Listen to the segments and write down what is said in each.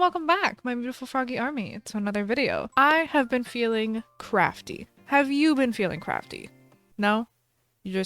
welcome back, my beautiful froggy army, to another video. I have been feeling crafty. Have you been feeling crafty? No? You're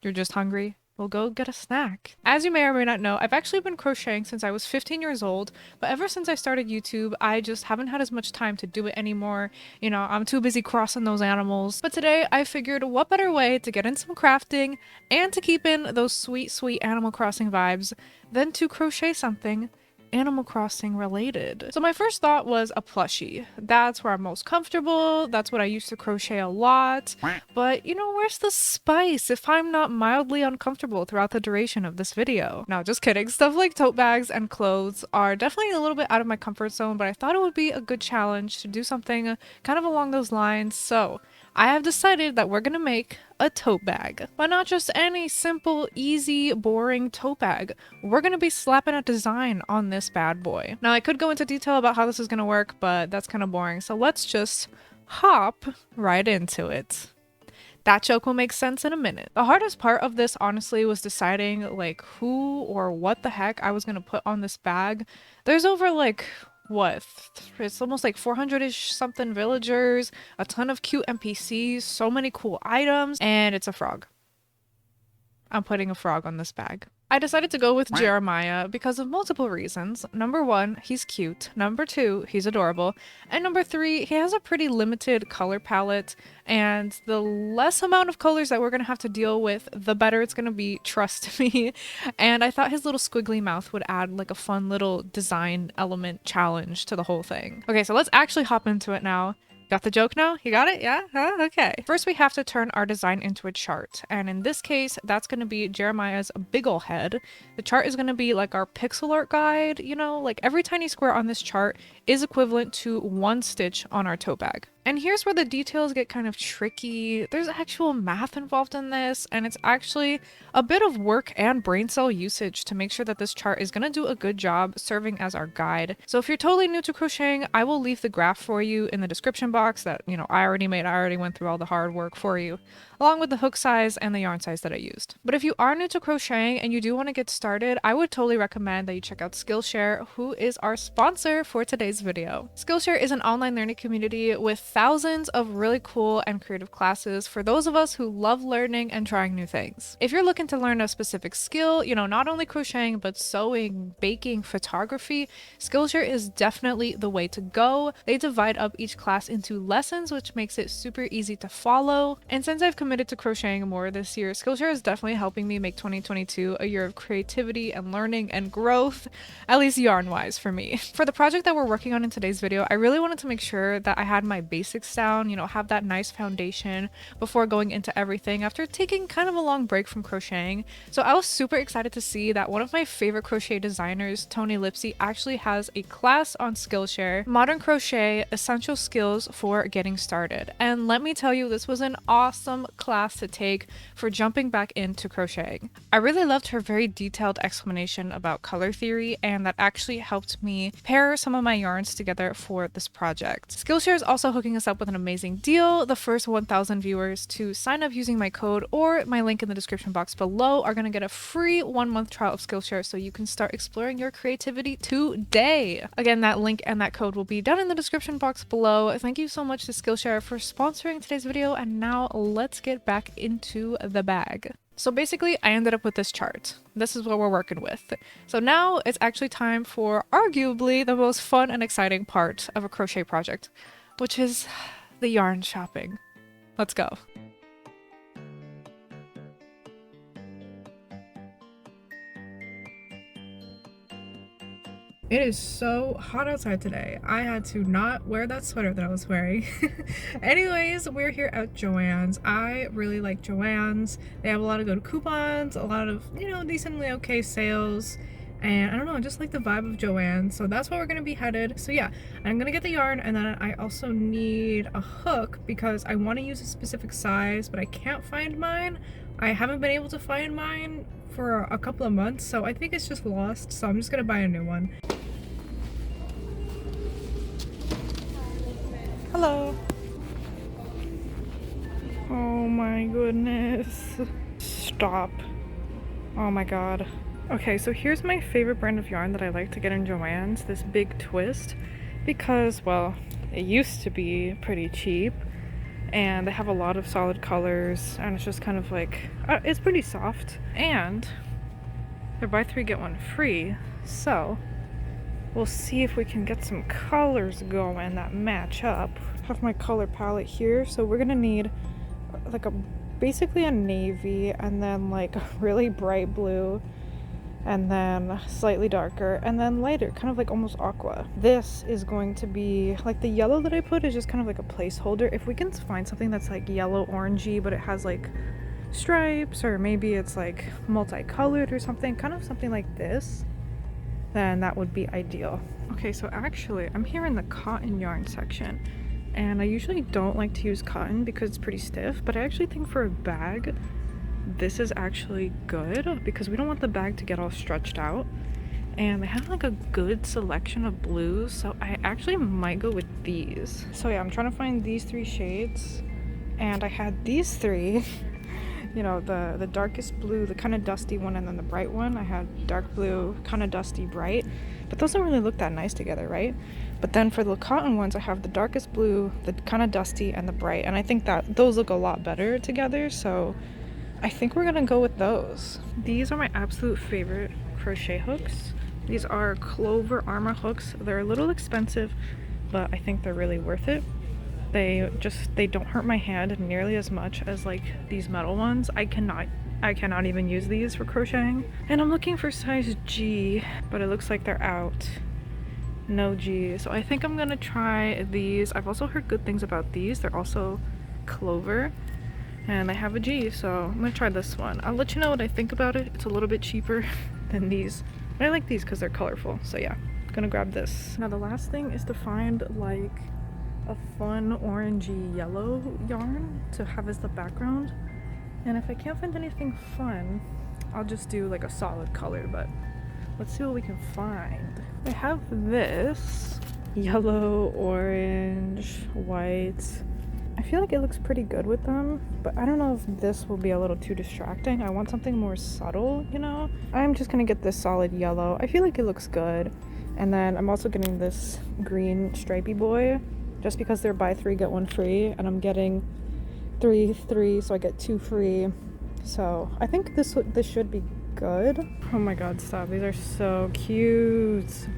just hungry? Well, go get a snack. As you may or may not know, I've actually been crocheting since I was 15 years old, but ever since I started YouTube, I just haven't had as much time to do it anymore. You know, I'm too busy crossing those animals. But today, I figured what better way to get in some crafting and to keep in those sweet, sweet Animal Crossing vibes than to crochet something Animal Crossing related. So my first thought was a plushie. That's where I'm most comfortable. That's what I used to crochet a lot. But you know, where's the spice if I'm not mildly uncomfortable throughout the duration of this video? No, just kidding. Stuff like tote bags and clothes are definitely a little bit out of my comfort zone, but I thought it would be a good challenge to do something kind of along those lines. So I have decided that we're gonna make a tote bag, but not just any simple, easy, boring tote bag. We're gonna be slapping a design on this bad boy. Now I could go into detail about how this is gonna work, but that's kind of boring. So let's just hop right into it. That joke will make sense in a minute. The hardest part of this, honestly, was deciding like who or what the heck I was gonna put on this bag. There's over like what, it's almost like 400-ish something villagers, a ton of cute NPCs, so many cool items, and it's a frog. I'm putting a frog on this bag. I decided to go with Jeremiah because of multiple reasons. Number one, he's cute. Number two, he's adorable. And number three, he has a pretty limited color palette, and the less amount of colors that we're gonna have to deal with, the better it's gonna be, trust me. And I thought his little squiggly mouth would add like a fun little design element challenge to the whole thing. Okay, so let's actually hop into it now. Got the joke now? You got it? Yeah? Huh? Okay. First, we have to turn our design into a chart. And in this case, that's going to be Jeremiah's big ol' head. The chart is going to be like our pixel art guide, you know, like every tiny square on this chart is equivalent to one stitch on our tote bag. And here's where the details get kind of tricky. There's actual math involved in this, and it's actually a bit of work and brain cell usage to make sure that this chart is gonna do a good job serving as our guide. So if you're totally new to crocheting, I will leave the graph for you in the description box that, you know, I already made. I already went through all the hard work for you, along with the hook size and the yarn size that I used. But if you are new to crocheting and you do want to get started, I would totally recommend that you check out Skillshare, who is our sponsor for today's video. Skillshare is an online learning community with thousands of really cool and creative classes for those of us who love learning and trying new things. If you're looking to learn a specific skill, you know, not only crocheting, but sewing, baking, photography, Skillshare is definitely the way to go. They divide up each class into lessons, which makes it super easy to follow. And since I've committed to crocheting more this year, Skillshare is definitely helping me make 2022 a year of creativity and learning and growth, at least yarn-wise for me. For the project that we're working on in today's video, I really wanted to make sure that I had my basics down, you know, have that nice foundation before going into everything after taking kind of a long break from crocheting. So I was super excited to see that one of my favorite crochet designers, Tony Lipsy, actually has a class on Skillshare, Modern Crochet Essential Skills for Getting Started. And let me tell you, this was an awesome class to take for jumping back into crocheting. I really loved her very detailed explanation about color theory, and that actually helped me pair some of my yarns together for this project. Skillshare is also hooking us up with an amazing deal. The first 1,000 viewers to sign up using my code or my link in the description box below are going to get a free 1-month trial of Skillshare so you can start exploring your creativity today. Again, that link and that code will be down in the description box below. Thank you so much to Skillshare for sponsoring today's video, and now let's get back into the bag. So basically, I ended up with this chart. This is what we're working with. So now it's actually time for arguably the most fun and exciting part of a crochet project, which is the yarn shopping. Let's go. It is so hot outside today. I had to not wear that sweater that I was wearing. Anyways, we're here at Joann's. I really like Joann's. They have a lot of good coupons, a lot of, you know, decently okay sales. And I don't know, I just like the vibe of Joann's. So that's where we're gonna be headed. So yeah, I'm gonna get the yarn, and then I also need a hook because I want to use a specific size, but I can't find mine. I haven't been able to find mine for a couple of months, so I think it's just lost. So I'm just gonna buy a new one. Hello. Oh my goodness. Stop. Oh my god. Okay, so here's my favorite brand of yarn that I like to get in Joann's, this Big Twist, because, well, it used to be pretty cheap, and they have a lot of solid colors, and it's just kind of like, it's pretty soft, and they're buy three, get one free, so we'll see if we can get some colors going that match up. I have my color palette here, so we're gonna need like basically a navy, and then like a really bright blue, and then slightly darker, and then lighter, kind of like almost aqua. This is going to be like the yellow that I put is just kind of like a placeholder. If we can find something that's like yellow orangey but it has like stripes, or maybe it's like multicolored or something, kind of something like this, then that would be ideal. Okay, so actually I'm here in the cotton yarn section, and I usually don't like to use cotton because it's pretty stiff, but I actually think for a bag this is actually good because we don't want the bag to get all stretched out, and they have like a good selection of blues, so I actually might go with these. So yeah, I'm trying to find these three shades, and I had these three you know, the darkest blue, the kind of dusty one, and then the bright one. I had dark blue, kind of dusty, bright, but those don't really look that nice together, right? But then for the cotton ones, I have the darkest blue, the kind of dusty, and the bright, and I think that those look a lot better together, so I think we're gonna go with those. These are my absolute favorite crochet hooks. These are Clover Armor hooks. They're a little expensive, but I think they're really worth it. They don't hurt my hand nearly as much as like these metal ones. I cannot even use these for crocheting. And I'm looking for size G, but it looks like they're out. No G. So I think I'm gonna try these. I've also heard good things about these. They're also Clover, and they have a G, so I'm gonna try this one. I'll let you know what I think about it. It's a little bit cheaper than these, but I like these because they're colorful, so yeah, I'm gonna grab this. Now the last thing is to find like a fun orangey yellow yarn to have as the background, and if I can't find anything fun, I'll just do like a solid color, but let's see what we can find. I have this yellow, orange, white. I feel like it looks pretty good with them, but I don't know if this will be a little too distracting. I want something more subtle, you know? I'm just gonna get this solid yellow. I feel like it looks good. And then I'm also getting this green stripey boy, just because they're buy three, get one free, and I'm getting three, so I get two free. So I think this should be good. Oh my god, stop. These are so cute.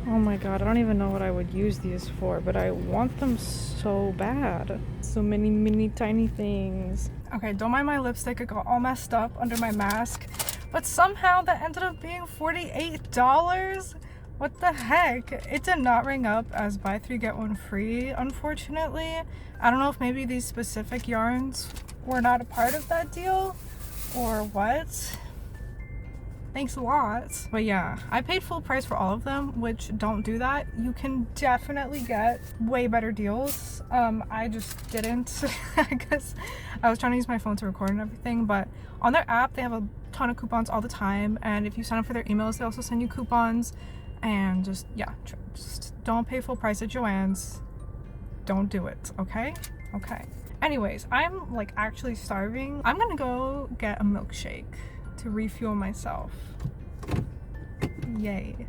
Oh my god, I don't even know what I would use these for, but I want them so bad. So many mini tiny things. Okay, don't mind my lipstick. It got all messed up under my mask, but somehow that ended up being $48. What the heck? It did not ring up as buy three, get one free, unfortunately. I don't know if maybe these specific yarns were not a part of that deal or what. Thanks a lot. But yeah, I paid full price for all of them, which don't do that. You can definitely get way better deals. I just didn't because I was trying to use my phone to record and everything, but on their app they have a ton of coupons all the time, and if you sign up for their emails they also send you coupons. And just don't pay full price at Joann's. Don't do it, okay? Okay. Anyways, I'm like actually starving. I'm gonna go get a milkshake to refuel myself. Yay.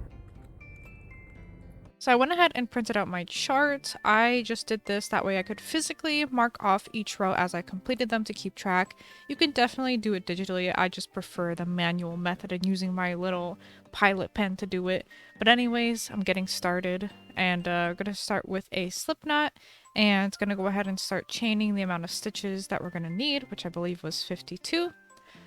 So I went ahead and printed out my chart. I just did this that way I could physically mark off each row as I completed them to keep track. You can definitely do it digitally. I just prefer the manual method and using my little pilot pen to do it. But anyways, I'm getting started, and we're going to start with a slip knot, and going to go ahead and start chaining the amount of stitches that we're going to need, which I believe was 52.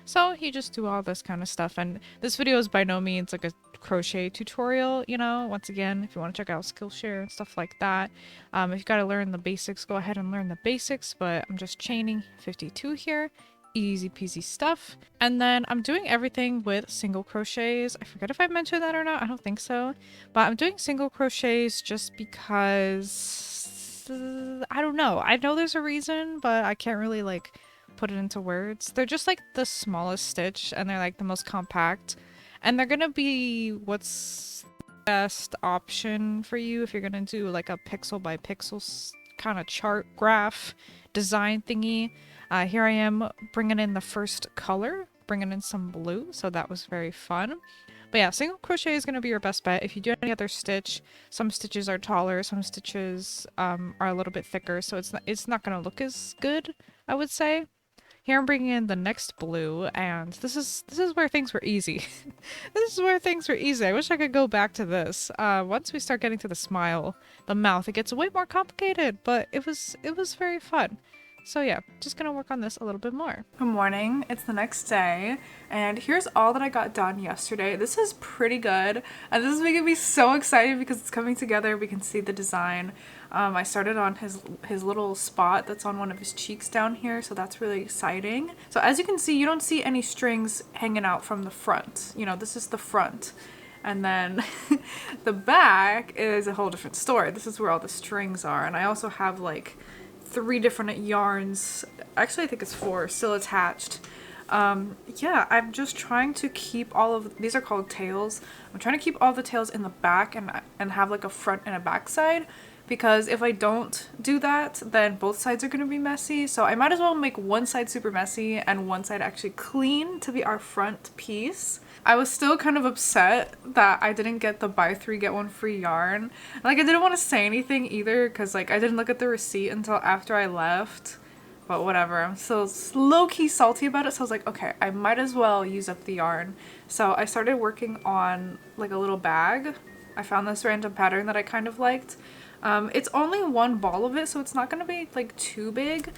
So you just do all this kind of stuff, and this video is by no means like a crochet tutorial, you know. Once again, if you want to check out Skillshare and stuff like that, if you got to learn the basics, go ahead and learn the basics, but I'm just chaining 52 here. Easy peasy stuff. And then I'm doing everything with single crochets. I forget if I mentioned that or not. I don't think so, but I'm doing single crochets just because I don't know. I know there's a reason, but I can't really like put it into words. They're just like the smallest stitch, and they're like the most compact, and they're gonna be what's best option for you if you're gonna do like a pixel by pixel kind of chart graph design thingy. Here I am bringing in the first color, bringing in some blue, so that was very fun. But yeah, single crochet is going to be your best bet. If you do any other stitch, some stitches are taller, some stitches are a little bit thicker, so it's not going to look as good, I would say. Here I'm bringing in the next blue, and this is where things were easy. This is where things were easy. I wish I could go back to this. Once we start getting to the smile, the mouth, it gets way more complicated, but it was very fun. So yeah, just gonna work on this a little bit more. Good morning, it's the next day, and here's all that I got done yesterday. This is pretty good, and this is making me so excited because it's coming together. We can see the design. I started on his little spot that's on one of his cheeks down here, so that's really exciting. So as you can see, you don't see any strings hanging out from the front. You know, this is the front. And then the back is a whole different story. This is where all the strings are, and I also have like 3 different yarns, actually I think it's 4, still attached. Yeah, I'm just trying to keep all of these are called tails. I'm trying to keep all the tails in the back and have like a front and a back side, because if I don't do that, then both sides are going to be messy. So I might as well make one side super messy and one side actually clean to be our front piece. I was still kind of upset that I didn't get the buy 3 get 1 free yarn. Like, I didn't want to say anything either because like I didn't look at the receipt until after I left. But whatever, I'm still low-key salty about it, so I was like, okay, I might as well use up the yarn. So I started working on like a little bag. I found this random pattern that I kind of liked. It's only 1 ball of it, so it's not going to be like too big,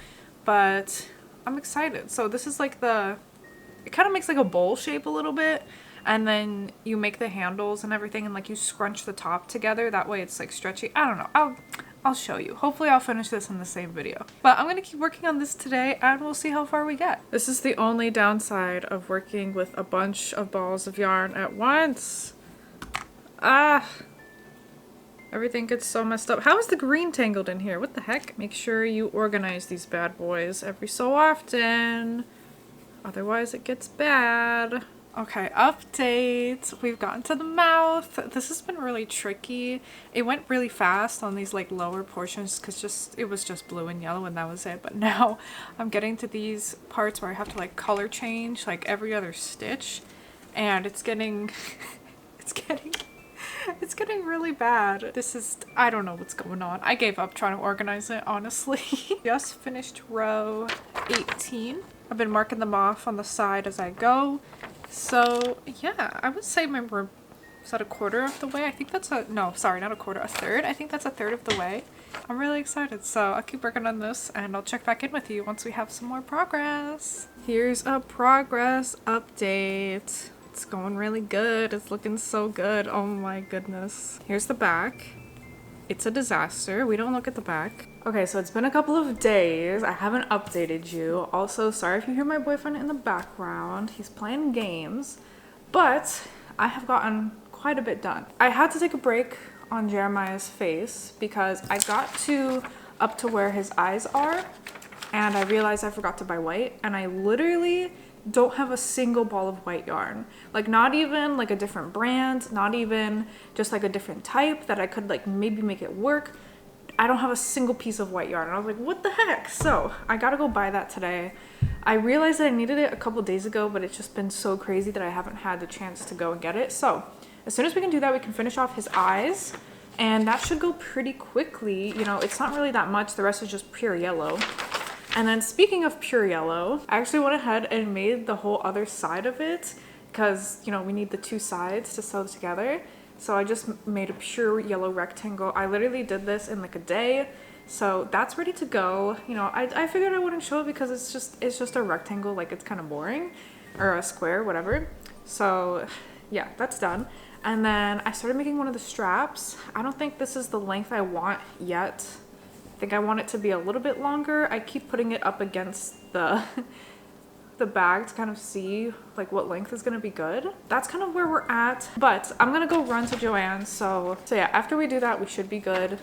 but I'm excited. So this is like it kind of makes like a bowl shape a little bit, and then you make the handles and everything, and like you scrunch the top together, that way it's like stretchy. I don't know, I'll show you. Hopefully I'll finish this in the same video. But I'm gonna keep working on this today and we'll see how far we get. This is the only downside of working with a bunch of balls of yarn at once. Everything gets so messed up. How is the green tangled in here? What the heck? Make sure you organize these bad boys every so often. Otherwise it gets bad. Okay, update. We've gotten to the mouth. This has been really tricky. It went really fast on these like lower portions because it was just blue and yellow and that was it. But now I'm getting to these parts where I have to like color change like every other stitch, and it's getting it's getting really bad. I don't know what's going on. I gave up trying to organize it, honestly. Just finished row 18. I've been marking them off on the side as I go. So yeah, I would say is that a quarter of the way? I think that's no, sorry, not a quarter, a third. I think that's a third of the way. I'm really excited. So I'll keep working on this and I'll check back in with you once we have some more progress. Here's a progress update. It's going really good. It's looking so good. Oh my goodness. Here's the back. It's a disaster. We don't look at the back. Okay, so it's been a couple of days. I haven't updated you. Also, sorry if you hear my boyfriend in the background. He's playing games, but I have gotten quite a bit done. I had to take a break on Jeremiah's face because I got up to where his eyes are and I realized I forgot to buy white, and I literally don't have a single ball of white yarn. Like, not even like a different brand, not even just like a different type that I could like maybe make it work. I don't have a single piece of white yarn. And I was like, what the heck? So I gotta go buy that today. I realized that I needed it a couple days ago, but it's just been so crazy that I haven't had the chance to go and get it. So as soon as we can do that, we can finish off his eyes, and that should go pretty quickly. You know, it's not really that much. The rest is just pure yellow. And then speaking of pure yellow, I actually went ahead and made the whole other side of it because, you know, we need the 2 sides to sew together. So I just made a pure yellow rectangle. I literally did this in like a day. So that's ready to go. You know, I figured I wouldn't show it because it's just a rectangle, like it's kind of boring, or a square, whatever. So yeah, that's done. And then I started making one of the straps. I don't think this is the length I want yet. I think I want it to be a little bit longer. I keep putting it up against the bag to kind of see like what length is gonna be good. That's kind of where we're at, but I'm gonna go run to Joann's. So yeah, after we do that, we should be good.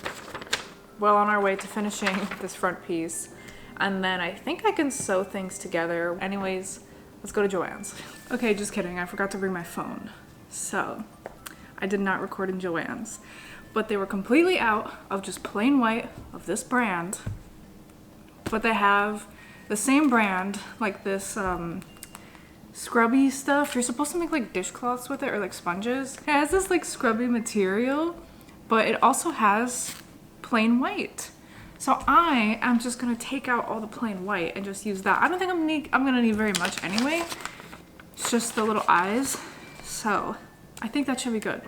Well on our way to finishing this front piece. And then I think I can sew things together. Anyways, let's go to Joann's. Okay, just kidding. I forgot to bring my phone. So I did not record in Joann's, but they were completely out of just plain white of this brand. But they have the same brand, like this scrubby stuff. You're supposed to make like dishcloths with it or like sponges. It has this like scrubby material, but it also has plain white. So I am just gonna take out all the plain white and just use that. I don't think I'm gonna need very much anyway. It's just the little eyes. So I think that should be good.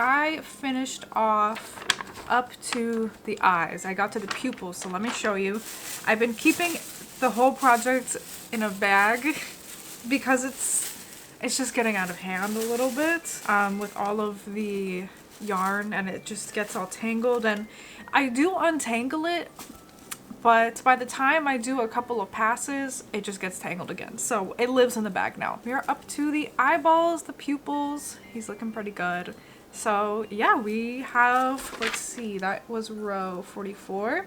I finished off up to the eyes. I got to the pupils, so let me show you. I've been keeping the whole project in a bag because it's just getting out of hand a little bit with all of the yarn, and it just gets all tangled, and I do untangle it, but by the time I do a couple of passes, it just gets tangled again. So it lives in the bag now. We are up to the eyeballs, the pupils. He's looking pretty good. So yeah, we have, let's see, that was row 44.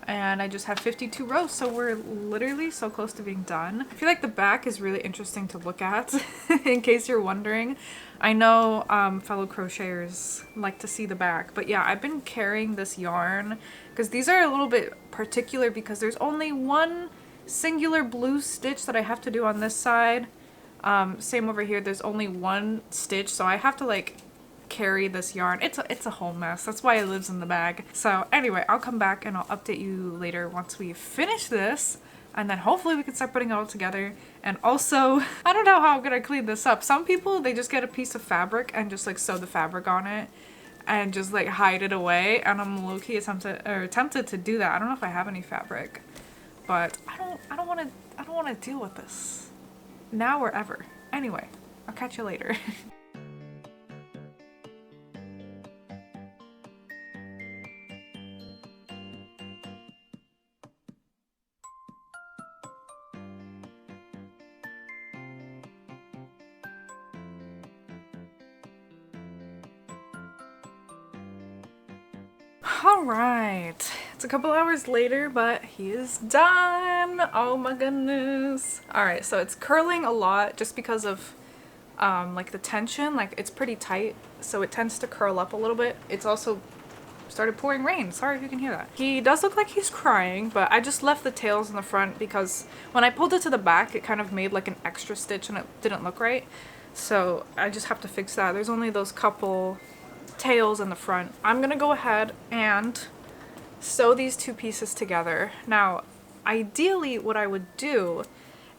And I just have 52 rows, so we're literally so close to being done. I feel like the back is really interesting to look at, in case you're wondering. I know fellow crocheters like to see the back, but yeah, I've been carrying this yarn because these are a little bit particular because there's only one singular blue stitch that I have to do on this side. Same over here, there's only one stitch, so I have to like carry this yarn. It's a whole mess. That's why it lives in the bag. So anyway, I'll come back and I'll update you later once we finish this, and then hopefully we can start putting it all together. And also, I don't know how I'm gonna clean this up. Some people, they just get a piece of fabric and just like sew the fabric on it and just like hide it away, and I'm low-key tempted to do that. I don't know if I have any fabric, but I don't want to deal with this now or ever. Anyway, I'll catch you later. Alright, it's a couple hours later, but he is done! Oh my goodness. Alright, so it's curling a lot just because of like the tension, like it's pretty tight, so it tends to curl up a little bit. It's also started pouring rain. Sorry if you can hear that. He does look like he's crying, but I just left the tails in the front because when I pulled it to the back, it kind of made like an extra stitch and it didn't look right. So I just have to fix that. There's only those couple tails in the front. I'm gonna go ahead and sew these two pieces together. Now, ideally what I would do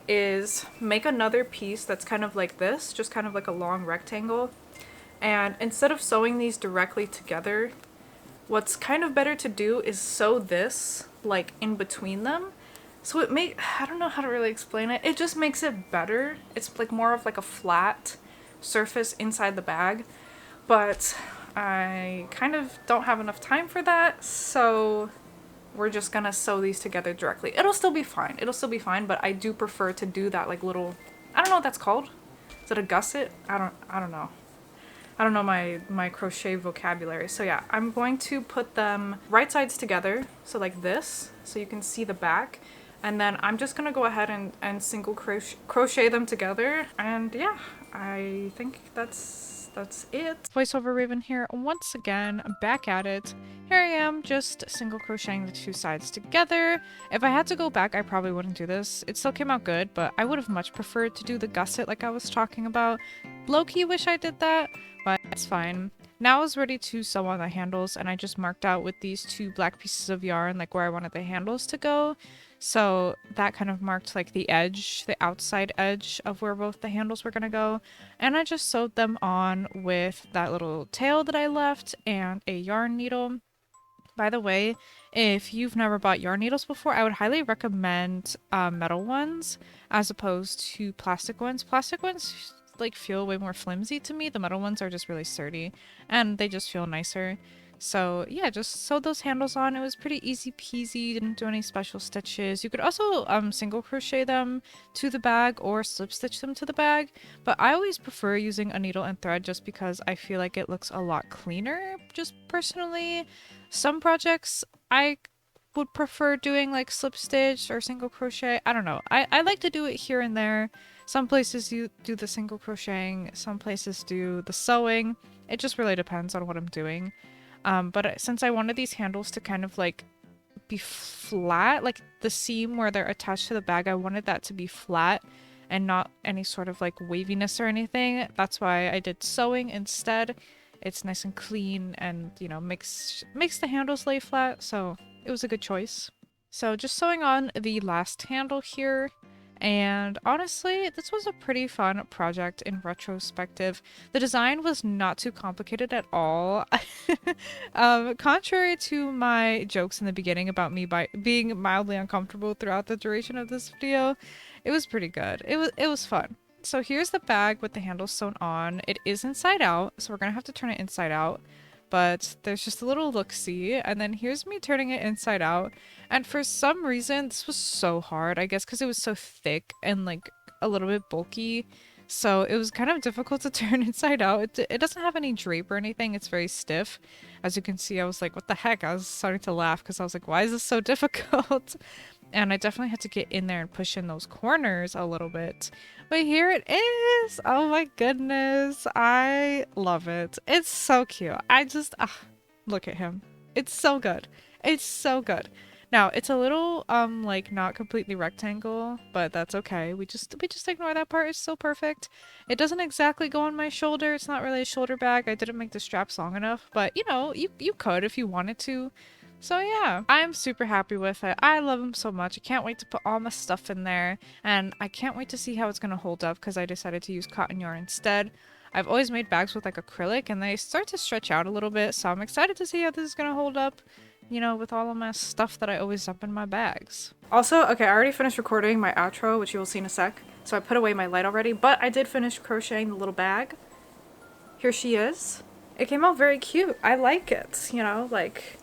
is make another piece that's kind of like this, just kind of like a long rectangle. And instead of sewing these directly together, what's kind of better to do is sew this like in between them. So I don't know how to really explain it. It just makes it better. It's like more of like a flat surface inside the bag, but I kind of don't have enough time for that, so we're just gonna sew these together directly. It'll still be fine. It'll still be fine, but I do prefer to do that like little, I don't know what that's called. Is it a gusset? I don't know. I don't know my crochet vocabulary. So yeah, I'm going to put them right sides together, so like this, so you can see the back. And then I'm just gonna go ahead and single crochet them together. And yeah, I think that's it. Voiceover Raven here once again, back at it. Here I am, just single crocheting the two sides together. If I had to go back, I probably wouldn't do this. It still came out good, but I would have much preferred to do the gusset like I was talking about. Low-key wish I did that, but it's fine. Now I was ready to sew on the handles, and I just marked out with these two black pieces of yarn like where I wanted the handles to go. So that kind of marked like the edge, the outside edge of where both the handles were gonna go. And I just sewed them on with that little tail that I left and a yarn needle. By the way, if you've never bought yarn needles before, I would highly recommend metal ones as opposed to plastic ones. Plastic ones like feel way more flimsy to me. The metal ones are just really sturdy and they just feel nicer. So yeah, just sewed those handles on. It was pretty easy peasy, didn't do any special stitches. You could also single crochet them to the bag or slip stitch them to the bag, but I always prefer using a needle and thread just because I feel like it looks a lot cleaner, just personally. Some projects I would prefer doing like slip stitch or single crochet. I don't know. I like to do it here and there. Some places you do the single crocheting, some places do the sewing. It just really depends on what I'm doing. But since I wanted these handles to kind of like be flat, like the seam where they're attached to the bag, I wanted that to be flat and not any sort of like waviness or anything. That's why I did sewing instead. It's nice and clean and, you know, makes the handles lay flat, so it was a good choice. So just sewing on the last handle here, and honestly, this was a pretty fun project in retrospective. The design was not too complicated at all. Contrary to my jokes in the beginning about me being mildly uncomfortable throughout the duration of this video, it was pretty good. It was fun. So here's the bag with the handles sewn on. It is inside out, so we're gonna have to turn it inside out. But there's just a little look-see, and then here's me turning it inside out. And for some reason, this was so hard, I guess because it was so thick and like a little bit bulky. So it was kind of difficult to turn inside out. It doesn't have any drape or anything. It's very stiff. As you can see, I was like, what the heck? I was starting to laugh because I was like, why is this so difficult? And I definitely had to get in there and push in those corners a little bit. But here it is! Oh my goodness. I love it. It's so cute. I just, look at him. It's so good. It's so good. Now, it's a little, like, not completely rectangle, but that's okay. We just ignore that part. It's so perfect. It doesn't exactly go on my shoulder. It's not really a shoulder bag. I didn't make the straps long enough, but, you know, you could if you wanted to. So yeah, I'm super happy with it. I love him so much. I can't wait to put all my stuff in there, and I can't wait to see how it's going to hold up because I decided to use cotton yarn instead. I've always made bags with like acrylic and they start to stretch out a little bit, so I'm excited to see how this is going to hold up, you know, with all of my stuff that I always dump in my bags. Also, okay, I already finished recording my outro, which you will see in a sec, so I put away my light already, but I did finish crocheting the little bag. Here she is. It came out very cute. I like it, you know, like...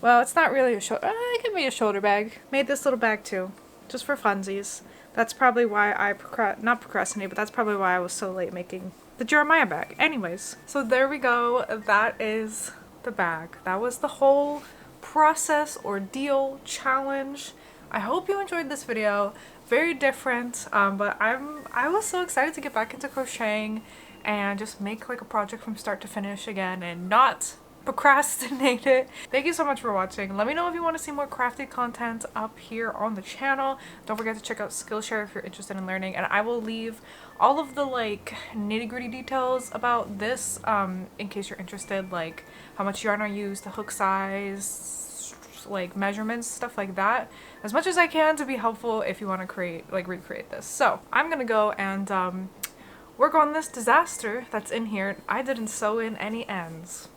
Well, it's not really a shoulder. It can be a shoulder bag. Made this little bag too, just for funsies. That's probably why I not procrastinate, but that's probably why I was so late making the Jeremiah bag. Anyways, so there we go. That is the bag. That was the whole process, ordeal, challenge. I hope you enjoyed this video. Very different, but I was so excited to get back into crocheting and just make like a project from start to finish again and not procrastinate it. Thank you so much for watching. Let me know if you want to see more crafty content up here on the channel. Don't forget to check out Skillshare if you're interested in learning, and I will leave all of the like nitty-gritty details about this in case you're interested, like how much yarn I use, the hook size, like measurements, stuff like that, as much as I can to be helpful if you want to create, like, recreate this. So I'm gonna go and work on this disaster that's in here. I didn't sew in any ends.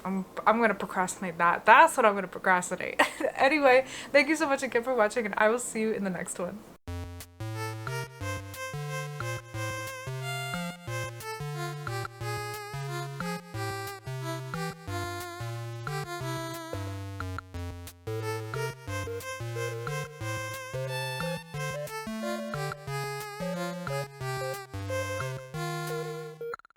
I'm gonna procrastinate that. That's what I'm gonna procrastinate. Anyway, thank you so much again for watching, and I will see you in the next one.